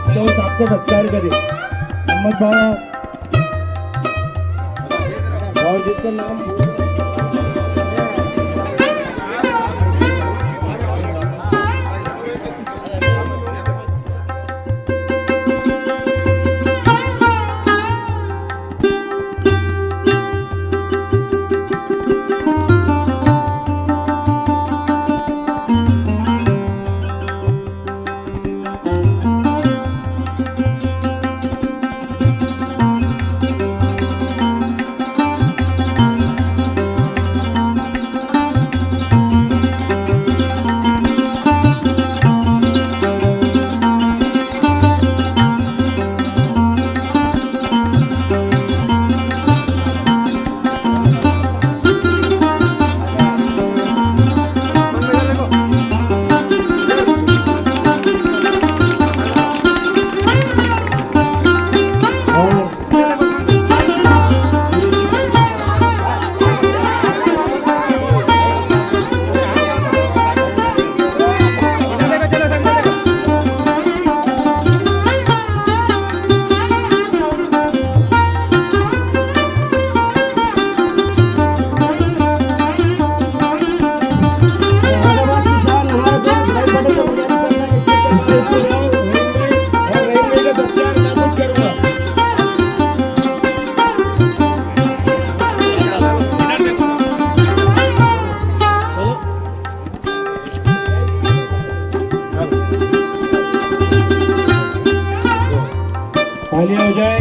तो सबको सत्कार करे। मोहम्मद भाव और जिसका नाम तालियां हो जाए।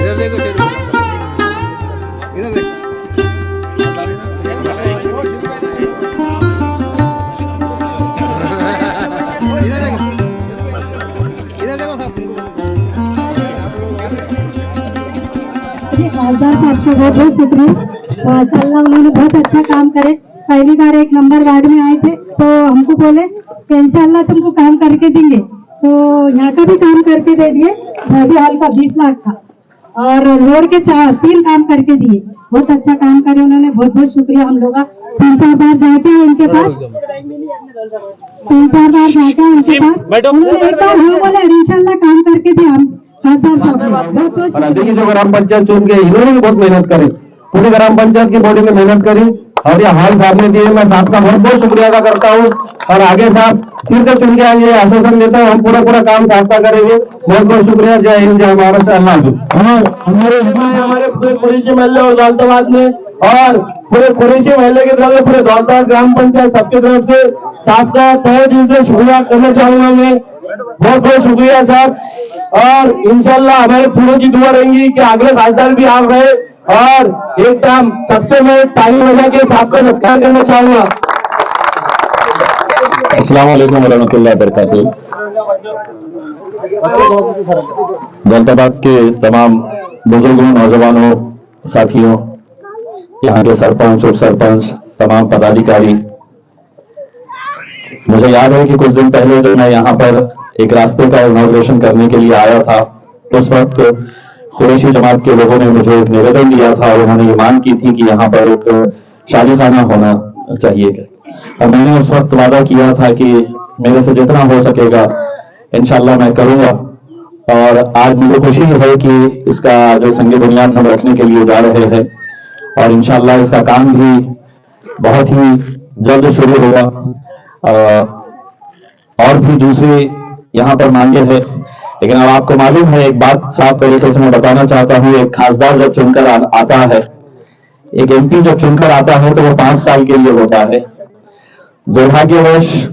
इधर देखो, इधर देखो। खासदार साहब का बहुत बहुत शुक्रिया। माशाल्लाह उन्होंने बहुत अच्छा काम करे। पहली बार 1 नंबर वार्ड में आए थे तो हमको बोले कि इंशाल्लाह तुमको काम करके देंगे, तो यहाँ का भी काम करके दे दिए। शादी हॉल का 20 लाख था और रोड के 3 काम करके दिए। बहुत अच्छा काम करे उन्होंने, बहुत बहुत शुक्रिया। हम लोग 3-4 बार जाते हैं उनके पास, 3-4 बार जाते हैं उनके पास। उन्होंने एक बार हाँ बोले इंशाल्लाह काम करके दिया। हम और अभी की जो ग्राम पंचायत चुन के इन्होंने भी बहुत मेहनत करी, पूरी ग्राम पंचायत की बॉडी में मेहनत करी और ये हाल साहब ने दिए। मैं साहब का बहुत बहुत शुक्रिया अदा करता हूँ। और आगे साहब फिर से चुन के आएंगे, आश्वासन देता हूँ हम पूरा काम साहब का करेंगे। बहुत बहुत शुक्रिया। जय हिंद, जय महाराष्ट्र, अल्लाह हाफिज़। हमारे पूरे कुरैशी महल्ले और दौलताबाद में और पूरे कुरैशी महल्ले की तरफ से पूरे दौलताबाद ग्राम पंचायत सबकी तरफ से साहब का तहे दिल से शुक्रिया करना चाहूंगा मैं। बहुत बहुत शुक्रिया साहब। और इंशाल्लाह हमारे पूरे की दुआ रहेंगी कि अगले खासदार भी आप रहे। और एकदम सबसे मैं ताली बजा के साहब का सत्कार करना चाहूंगा। अस्सलाम वालेकुम वरहमतुल्लाहि वबरकातुहू। दौलताबाद के तमाम बुजुर्गों, नौजवानों, साथियों, यहाँ के सरपंच, उप सरपंच, तमाम पदाधिकारी, मुझे याद है कि कुछ दिन पहले जब मैं यहाँ पर एक रास्ते का इनॉग्रेशन करने के लिए आया था, उस वक्त कुरैशी जमात के लोगों ने मुझे एक निवेदन दिया था। उन्होंने ये मांग की थी कि यहाँ पर एक शादीखाना होना चाहिए और मैंने उस वक्त वादा किया था कि मेरे से जितना हो सकेगा इंशाल्लाह मैं करूंगा। और आज मुझे खुशी है कि इसका जो संग बुनियाद हम रखने के लिए जा रहे हैं और इंशाल्लाह इसका काम भी बहुत ही जल्द शुरू होगा। और भी दूसरी यहाँ पर मांगे है, लेकिन अब आपको मालूम है, एक बात साफ तरीके से मैं बताना चाहता हूँ। एक खासदार जब चुनकर आता है, एक एमपी जब चुनकर आता है तो वो 5 साल के लिए होता है। दुर्भाग्यवश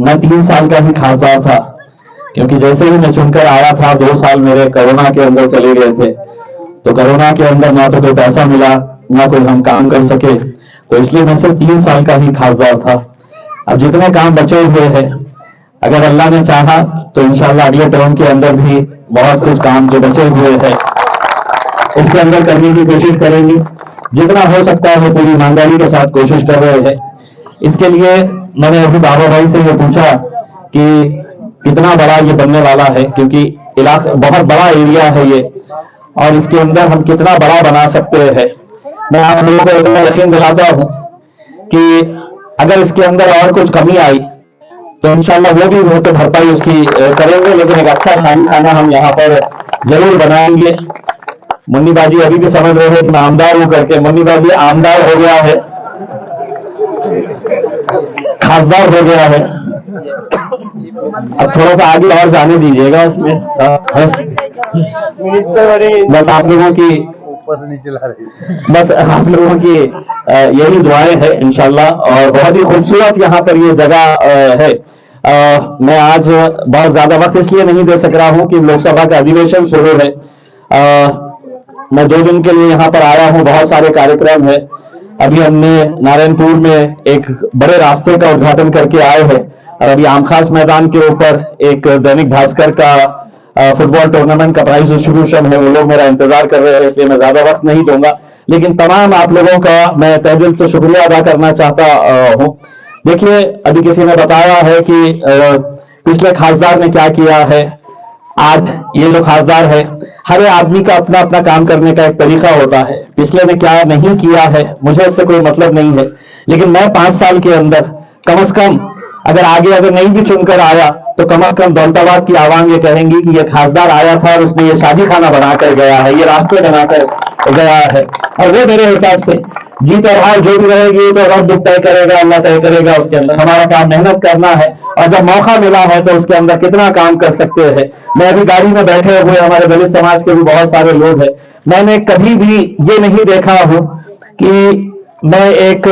मैं 3 साल का ही खासदार था, क्योंकि जैसे ही मैं चुनकर आया था 2 साल मेरे कोरोना के अंदर चले गए थे। तो कोरोना के अंदर ना तो कोई पैसा मिला, ना कोई हम काम कर सके, तो इसलिए मैं सिर्फ 3 साल का ही खासदार था। अब जितने काम बचे हुए हैं, अगर अल्लाह ने चाहा तो इंशाल्लाह अगले टर्म के अंदर भी बहुत कुछ काम जो बचे हुए हैं उसके अंदर करने की कोशिश करेंगे। जितना हो सकता है वो पूरी ईमानदारी के साथ कोशिश कर रहे हैं। इसके लिए मैंने अभी बाबा भाई से ये पूछा कि कितना बड़ा ये बनने वाला है, क्योंकि इलाका बहुत बड़ा एरिया है ये, और इसके अंदर हम कितना बड़ा बना सकते हैं। मैं आप लोगों को इतना यकीन दिलाता हूं कि अगर इसके अंदर और कुछ कमी आई तो इंशाल्लाह वो भी तो भरपाई उसकी करेंगे, लेकिन एक अच्छा खाना हम यहाँ पर जरूर बनाएंगे। मुन्नी बाजी अभी भी समझ रहे हैं कि मैं आमदार हूं करके, मुन्नी बाजी आमदार हो गया है, खासदार हो गया है। अब थोड़ा सा आगे और जाने दीजिएगा उसमें। बस आप लोगों की यही दुआएं हैं इंशाल्लाह। और बहुत ही खूबसूरत यहाँ पर ये जगह है। मैं आज बहुत ज्यादा वक्त इसलिए नहीं दे सक रहा हूँ कि लोकसभा का अधिवेशन शुरू है। मैं 2 दिन के लिए यहाँ पर आया हूँ, बहुत सारे कार्यक्रम है। अभी हमने नारायणपुर में एक बड़े रास्ते का उद्घाटन करके आए हैं, और अभी आमखास मैदान के ऊपर एक दैनिक भास्कर का फुटबॉल टूर्नामेंट का प्राइज डिस्ट्रीब्यूशन है। वो लोग मेरा इंतजार कर रहे हैं, इसलिए मैं ज्यादा वक्त नहीं दूंगा। लेकिन तमाम आप लोगों का मैं तहे दिल से शुक्रिया अदा करना चाहता हूं। देखिए, अभी किसी ने बताया है कि पिछले खासदार ने क्या किया है। आज ये जो खासदार है, हर आदमी का अपना अपना काम करने का एक तरीका होता है। पिछले ने क्या नहीं किया है मुझे इससे कोई मतलब नहीं है, लेकिन मैं 5 साल के अंदर कम से कम अगर नहीं भी चुनकर आया तो कम से कम दौलताबाद की आवाम ये कहेंगी कि ये खासदार आया था और उसने ये शादी खाना बनाकर गया है, ये रास्ते बनाकर गया है। और वो मेरे हिसाब से जीत और हार जो भी रहेगी तो रब तय करेगा, अल्लाह तय करेगा। उसके अंदर हमारा काम मेहनत करना है, और जब मौका मिला है तो उसके अंदर कितना काम कर सकते हैं। मैं अभी गाड़ी में बैठे हुए हमारे दलित समाज के भी बहुत सारे लोग हैं। मैंने कभी भी ये नहीं देखा हूं कि मैं एक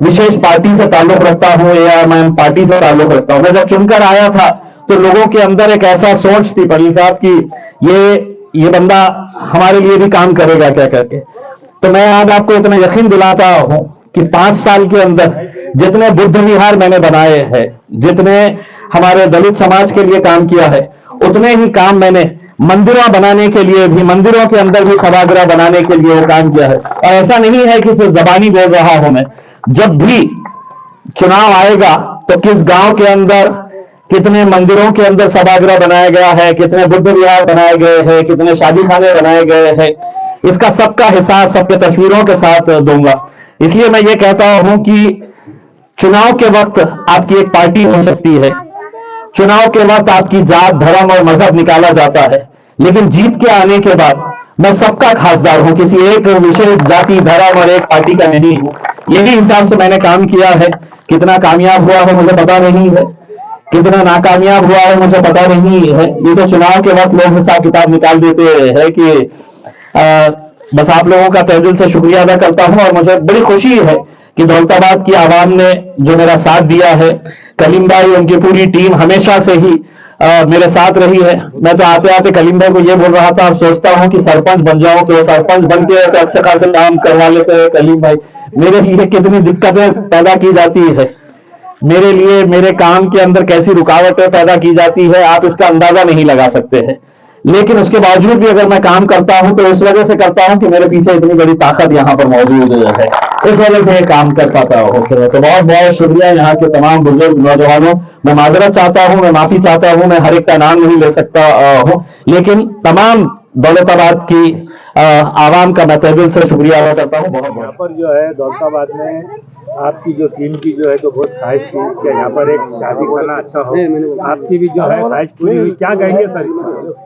विशेष पार्टी से ताल्लुक रखता हूं या मैं पार्टी से ताल्लुक रखता हूं। मैं जब चुनकर आया था तो लोगों के अंदर एक ऐसा सोच थी पटेल साहब की ये बंदा हमारे लिए भी काम करेगा क्या करके। तो मैं आज आपको इतना यकीन दिलाता हूं कि 5 साल के अंदर जितने बुद्ध विहार मैंने बनाए हैं, जितने हमारे दलित समाज के लिए काम किया है, उतने ही काम मैंने मंदिरों बनाने के लिए भी, मंदिरों के अंदर भी सभागृह बनाने के लिए वो काम किया है। और ऐसा नहीं है कि सिर्फ जबानी बोल रहा हूं मैं। जब भी चुनाव आएगा तो किस गांव के अंदर कितने मंदिरों के अंदर सभागृह बनाया गया है, कितने बुद्ध विहार बनाए गए हैं, कितने शादी खाने बनाए गए हैं, इसका सबका हिसाब सबके तस्वीरों के साथ दूंगा। इसलिए मैं ये कहता हूं कि चुनाव के वक्त आपकी एक पार्टी हो सकती है, चुनाव के वक्त आपकी जात, धर्म और मजहब निकाला जाता है, लेकिन जीत के आने के बाद मैं सबका खासदार हूं, किसी एक विशेष जाति, धर्म और एक पार्टी का नहीं हूं। यही हिसाब से मैंने काम किया है। कितना कामयाब हुआ है मुझे पता नहीं है, कितना नाकामयाब हुआ है मुझे पता नहीं है। ये तो चुनाव के वक्त लोग हिसाब किताब निकाल देते हैं कि बस आप लोगों का तहे दिल से शुक्रिया अदा करता हूं। और मुझे बड़ी खुशी है कि दौलताबाद की आवाम ने जो मेरा साथ दिया है। कलीम भाई, उनकी पूरी टीम हमेशा से ही मेरे साथ रही है। मैं तो आते आते कलीम भाई को ये बोल रहा था, अब सोचता हूं कि सरपंच बन जाऊं, तो सरपंच बन के तो अच्छे खासे काम करवा लेते हैं कलीम भाई। मेरे लिए कितनी दिक्कतें पैदा की जाती है, मेरे लिए मेरे काम के अंदर कैसी रुकावटें पैदा की जाती है, आप इसका अंदाजा नहीं लगा सकते हैं। लेकिन उसके बावजूद भी अगर मैं काम करता हूं तो इस वजह से करता हूं कि मेरे पीछे इतनी बड़ी ताकत यहां पर मौजूद है, इस वजह से ये काम कर पाता हूं। तो बहुत बहुत शुक्रिया यहाँ के तमाम बुजुर्ग नौजवानों। मैं माजरत चाहता हूं, मैं माफी चाहता हूं, मैं हर एक का नाम नहीं ले सकता हूं, लेकिन तमाम दौलताबाद की आवाम का मैं तहे दिल से शुक्रिया अदा करता हूँ। बहुत यहाँ पर जो है दौलताबाद में आपकी जो टीम की जो है तो बहुत ख्वाहिश थी कि यहाँ पर एक शादी खाना अच्छा हो, आपकी भी जो है ख्वाहिश पूरी हुई, क्या कहेंगे सर?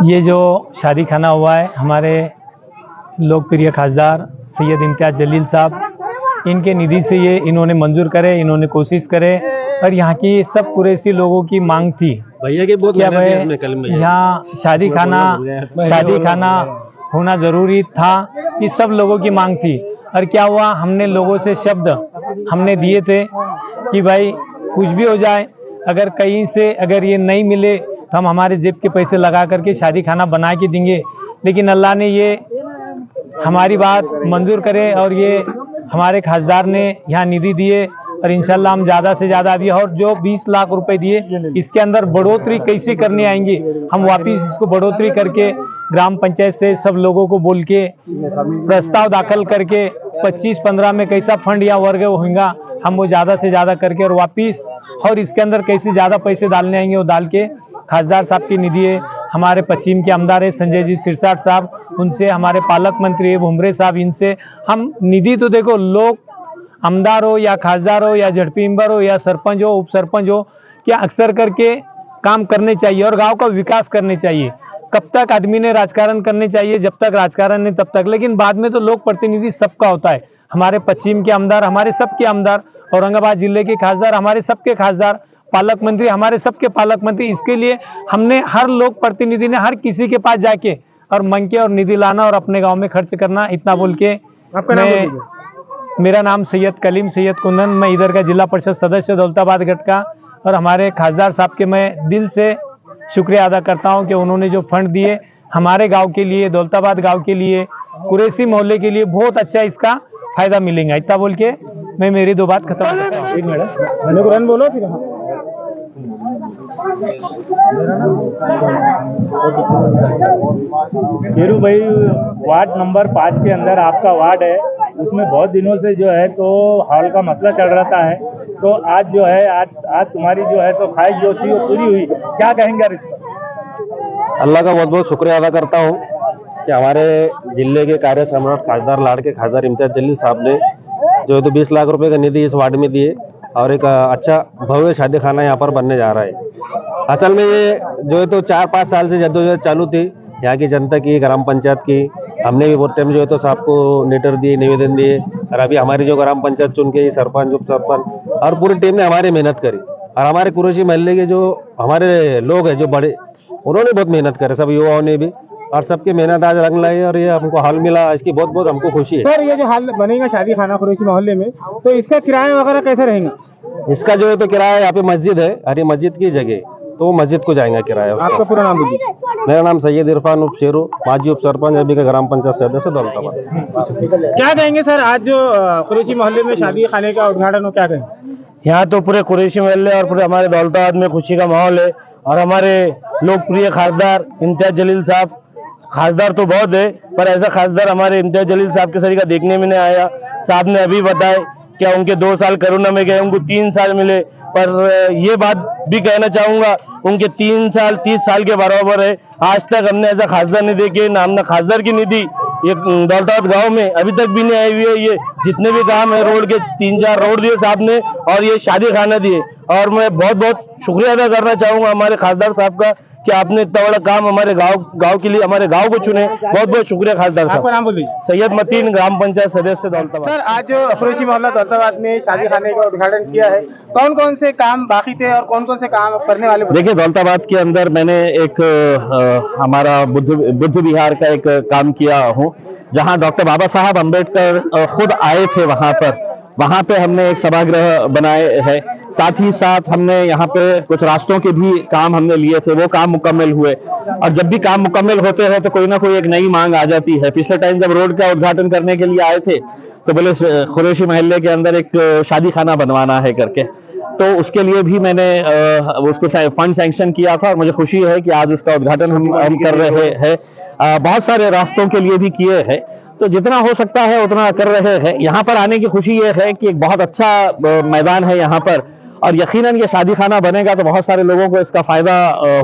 ये जो शादी खाना हुआ है, हमारे लोकप्रिय खासदार सैयद इम्तियाज जलील साहब, इनके निधि से ये इन्होंने मंजूर करे, इन्होंने कोशिश करे, और यहाँ की सब कुरैशी लोगों की मांग थी भैया के बहुत क्या भाई यहाँ शादी खाना होना जरूरी था, कि सब लोगों की मांग थी। और क्या हुआ, हमने लोगों से शब्द हमने दिए थे कि भाई कुछ भी हो जाए, अगर कहीं से अगर ये नहीं मिले तो हम हमारे जेब के पैसे लगा करके शादी खाना बना के देंगे। लेकिन अल्लाह ने ये हमारी बात मंजूर करे और ये हमारे खासदार ने यहाँ निधि दिए, और इंशाल्लाह हम ज़्यादा से ज़्यादा दिए। और जो 20 लाख रुपए दिए, इसके अंदर बढ़ोतरी कैसे करने आएंगे, हम वापिस इसको बढ़ोतरी करके ग्राम पंचायत से सब लोगों को बोल के प्रस्ताव दाखिल करके 25-15 में कैसा फंड या वर्ग होगा हम वो ज़्यादा से ज़्यादा करके और वापिस और इसके अंदर कैसे ज़्यादा पैसे डालने आएंगे वो डाल के खासदार साहब की निधि है, हमारे पश्चिम के आमदार है संजय जी सिरसाट साहब, उनसे हमारे पालक मंत्री है भुमरे साहब, इनसे हम निधि तो देखो लोग आमदार हो या खासदार हो या झड़पी मेंबर हो या सरपंच हो उप सरपंच हो, क्या अक्सर करके काम करने चाहिए और गांव का विकास करने चाहिए। कब तक आदमी ने राजकारण करने चाहिए, जब तक राजकारण नहीं तब तक, लेकिन बाद में तो लोक प्रतिनिधि सबका होता है। हमारे पश्चिम के आमदार हमारे सबके आमदार, औरंगाबाद जिले के खासदार हमारे सबके खासदार, पालक मंत्री हमारे सबके पालक मंत्री। इसके लिए हमने हर लोक प्रतिनिधि ने हर किसी के पास जाके और मांग के और निधि लाना और अपने गांव में खर्च करना। इतना बोल के आपका नाम बोलिए। मेरा नाम सैयद कलीम सैयद कुंदन, मैं इधर का जिला परिषद सदस्य दौलताबाद गढ़ का, और हमारे खासदार साहब के मैं दिल से शुक्रिया अदा करता हूं कि उन्होंने जो फंड दिए हमारे गांव के लिए, दौलताबाद गांव के लिए, कुरैशी मोहल्ले के लिए बहुत अच्छा इसका फायदा मिलेगा। इतना बोल के मैं मेरी दो बात खत्म करता हूँ। एक मिनट मैंने कुरान बोलो फिर। शेरू भाई, वार्ड नंबर 5 के अंदर आपका वार्ड है, उसमें बहुत दिनों से जो है तो हॉल का मसला चल रहा है, तो आज जो है आज तुम्हारी जो है तो ख्वाहिश जो थी वो पूरी हुई, क्या कहेंगे इस पर? अल्लाह का बहुत बहुत शुक्रिया अदा करता हूँ कि हमारे जिले के कार्य सम्राट खासदार लाड़ के खासदार इम्तियाज जलील साहब ने जो है तो 20 लाख रुपए का निधि इस वार्ड में दिए और एक अच्छा भव्य शादी खाना यहाँ पर बनने जा रहा है। असल में ये जो है तो 4-5 साल से जद्दोजहद चालू थी यहाँ की जनता की, ग्राम पंचायत की। हमने भी बहुत टाइम जो है तो साहब को लेटर दिए, निवेदन दिए, और अभी हमारी जो ग्राम पंचायत चुन के सरपंच उप सरपंच और पूरी टीम ने हमारी मेहनत करी, और हमारे कुरैशी महल्ले के जो हमारे लोग हैं जो बड़े, उन्होंने बहुत मेहनत करे, सब युवाओं ने भी, और सबकी मेहनत आज रंग लाई और ये हमको हाल मिला, इसकी बहुत बहुत हमको खुशी है। सर, ये जो हाल बनेगा शादी खाना कुरैशी मोहल्ले में, तो इसका किराया वगैरह कैसे रहेगा? इसका जो है तो किराया, यहाँ पे मस्जिद है, अरे मस्जिद की जगह, तो मस्जिद को जाएगा किराया। आपका पूरा नाम बोलिए। मेरा नाम सैयद इरफान उप शेरू, माजी उप सरपंच, अभी का ग्राम पंचायत सदस्य दौलताबाद। क्या कहेंगे सर, आज जो कुरैशी मोहल्ले में शादी खाने का उद्घाटन हो, क्या कहेंगे? यहाँ तो पूरे कुरैशी मोहल्ले और पूरे हमारे दौलताबाद में खुशी का माहौल है, और हमारे लोकप्रिय खासदार इम्तियाज जलील साहब, खासदार तो बहुत है पर ऐसा खासदार हमारे इम्तियाज जलील साहब के सरीका देखने में नहीं आया। साहब ने अभी बताया क्या उनके 2 साल कोरोना में गए, उनको 3 साल मिले, पर ये बात भी कहना चाहूंगा उनके 3 साल 30 साल के बराबर है। आज तक हमने ऐसा खासदार नहीं देखे, ना हमने खासदार की निधि ये दौलताबाद गांव में अभी तक भी नहीं आई हुई है। ये जितने भी काम है रोड के 3-4 रोड दिए साहब ने, और ये शादी खाना दिए, और मैं बहुत बहुत शुक्रिया अदा करना चाहूंगा हमारे खासदार साहब का कि आपने इतना बड़ा काम हमारे गांव के लिए, हमारे गांव को चुने। बहुत बहुत शुक्रिया खासदार साहब। आपका नाम बोलिए। सैयद मतीन, ग्राम पंचायत सदस्य दौलताबाद। सर, आज जो कुरैशी मोहल्ला दौलताबाद में शादी खाने का उद्घाटन किया है, कौन कौन से काम बाकी थे और कौन कौन से काम करने वाले? देखिए, दौलताबाद के अंदर मैंने एक हमारा बुद्ध विहार का एक काम किया हूँ, जहाँ डॉक्टर बाबा साहब अम्बेडकर खुद आए थे। वहाँ पे हमने एक सभागृह बनाए हैं। साथ ही साथ हमने यहाँ पे कुछ रास्तों के भी काम हमने लिए थे, वो काम मुकम्मल हुए। और जब भी काम मुकम्मल होते हैं तो कोई ना कोई एक नई मांग आ जाती है। पिछले टाइम जब रोड का उद्घाटन करने के लिए आए थे तो बोले कुरैशी महल्ले के अंदर एक शादी खाना बनवाना है करके, तो उसके लिए भी मैंने उसको फंड सैंक्शन किया था, और मुझे खुशी है कि आज उसका उद्घाटन हम कर रहे हैं। बहुत सारे रास्तों के लिए भी किए हैं, तो जितना हो सकता है उतना कर रहे हैं। यहाँ पर आने की खुशी ये है कि एक बहुत अच्छा मैदान है यहाँ पर, और यकीनन ये शादी खाना बनेगा तो बहुत सारे लोगों को इसका फायदा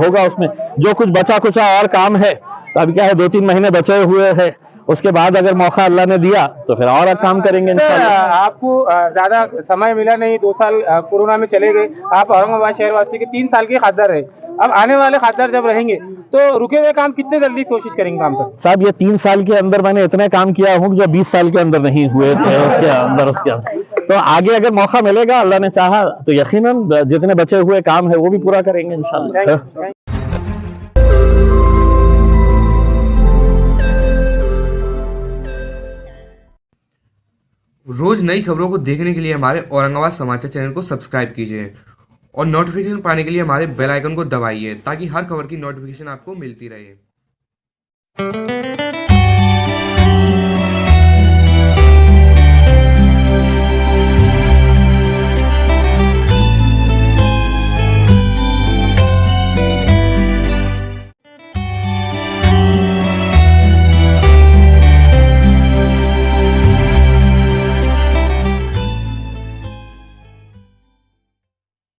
होगा। उसमें जो कुछ बचा कुचा और काम है, तो अभी क्या है 2-3 महीने बचे हुए हैं, उसके बाद अगर मौका अल्लाह ने दिया तो फिर और काम करेंगे इंशाल्लाह। आपको ज्यादा समय मिला नहीं, 2 साल कोरोना में चले गए। आप औरंगाबाद शहरवासी के 3 साल के खासदार रहे, अब आने वाले खासदार जब रहेंगे तो रुके हुए काम कितने जल्दी कोशिश करेंगे काम कर? साहब, ये 3 साल के अंदर मैंने इतने काम किया हूँ जो 20 साल के अंदर नहीं हुए थे उसके अंदर। तो आगे अगर मौका मिलेगा, अल्लाह ने चाहा, तो यकीनन जितने बचे हुए काम है वो भी पूरा करेंगे इंशाल्लाह। रोज नई खबरों को देखने के लिए हमारे औरंगाबाद समाचार चैनल को सब्सक्राइब कीजिए और नोटिफिकेशन पाने के लिए हमारे बेल आइकन को दबाइए ताकि हर खबर की नोटिफिकेशन आपको मिलती रहे।